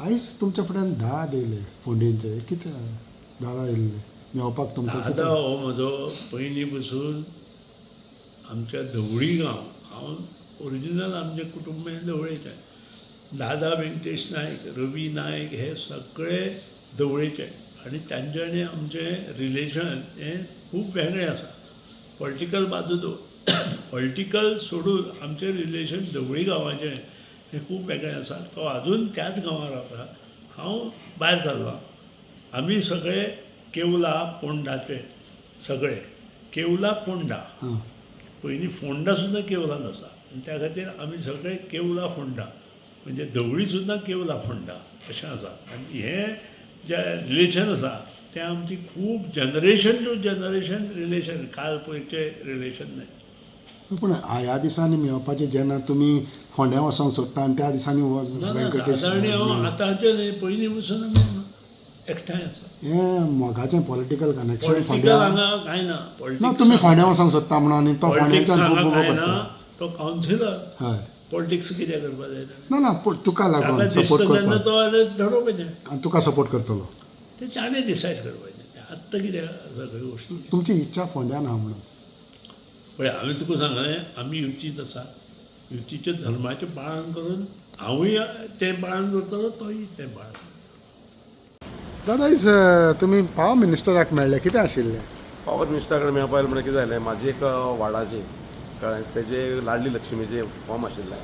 आयज तुमच्या फुड्यान 10 येयले फोंडेंचे कितें 10 येयले मेळपाक तुमकां दादा हो म्हजो पयलीं पसून आमच्या धवळी गांव हांव ओरिजिनल आमचें कुटुंब हें धवळेचें दादा वेंकटेश नायक रवी नायक हे सगळे धवळेचे आनी तांचे आनी आमचें रिलेशन हें खूब वेगळें आसा पॉलिटिकल बाजू पॉलिटिकल सोडून आमचें रिलेशन धवळी गांवाचें हें खूब वेगळें आसा तो आजून त्याच गांवांत रावता हांव भायर सरलो आमी सगळे केवला पोंडाचे सगळे केवला पोंडा पयलीं फोंडा सुद्दां केवलान आसा आनी त्या खातीर आमी सगळे केवला फोंडा म्हणजे धवळी सुद्दां केवला फोंडा अशें आसा आनी हें जें रिलेशन आसा तें आमची खूब जनरेशन टू जनरेशन रिलेशन काल पयरचें रिलेशन न्हय पूण ह्या दिसांनी मेळपाचें जेन्ना तुमी फोंड्या वचोंक सोदता आनी त्या दिसांनी वेंकटेश आनी हांव आतांचें न्हय पयलीं पसून आमी एकठांय आसा हें मोगाचें पॉलिटिकल कनेक्शन पॉलिटिकल फोंड्या हांगा कांय ना ना पॉलिटिक्स तुमी फोंड्या वचोंक सोदता म्हणून आनी तो पॉलिटिक्स फोंड्याच्यान खूब हांगा उबो कांय ना करता तो कावन्सिलर हय पॉलिटिक्स कितें करपा जाय ना ना पूण तुका ताका लागून दिसता सपोर्ट तेन्ना करपाक तो जाल्यार ठरोवपाचें आनी तुका सपोर्ट करतलो तें ताणें डिसायड करपाचें आत्तां कितें सगळ्यो गोश्टी तुमची इच्छा फोंड्यान आहा म्हणून पळय हांवें तुका सांगलें आमी युतींत आसा युतीच्या धर्माचें पालन करून हांवूय तें पालन करतलो तोय तें पालन करतलो दादा आयज तुमी पावर मिनिस्टराक मेळ्ळे कितें आशिल्लें पावर मिनिस्टरा कडेन मेळपा आयलें म्हणल्यार कितें जालें म्हाजी एक वाडाची कळ्ळें तेजे लाडली लक्ष्मीचे फॉर्म आशिल्ले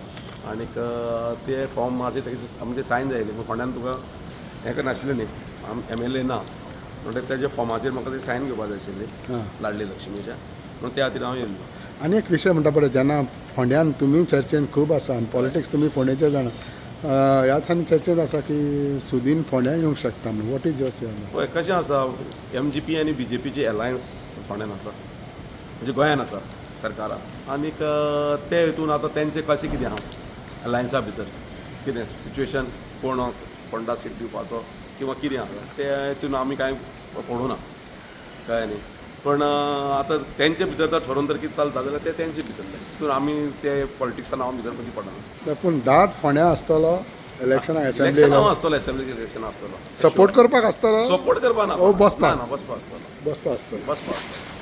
आनीक ते फॉर्म म्हाजे म्हणजे सायन जाय आसली फोंड्यान तुका हें करनाशिल्लें न्ही MLA ना म्हणटकीर तेज्या फॉर्माचेर म्हाका ती सायन घेवपा जाय आशिल्ली लाडली लक्ष्मीच्या म्हणून त्या खातीर हांव येयल्लो आनी एक विशय म्हणटा पळय जेन्ना फोंड्यान तुमी चर्चेन खूब आसा आनी पॉलिटिक्स तुमी फोंड्याचे जाणा ह्या दिसांनी चर्चेंत आसा की सुदीन फोंड्या येवंक शकता म्हणून वॉट इज युअर से पळय कशें आसा MGP आनी BJPची एलायन्स फोंड्यान आसा म्हणजे गोंयान आसा सरकारान आनीक ते हितून आतां तेंचें कशें कितें आहा एलायन्सा भितर कितें सिच्युएशन कोण फोंडा सीट दिवपाचो किंवा कितें आसा ते हितून आमी कांय पडूं ना कळ्ळें न्ही पण आतां तेंचे भितर जर ठरोवन जर कितें चलता जाल्यार ते तेंचे भितर तितून आमी ते पॉलिटिक्सान हांव भितर मदीं पडना पूण दाद फोंड्या आसतलो इलेक्शनाक इलेक्शन असेंब्ली हांव आसतलो एसेंब्लीचे इलेक्शन आसतलो सपोर्ट करपाक आसतलो सपोर्ट करपा ना ओ बसपाक ना बसपा आसतलो बसपाक आसतलो बसपा आसतलो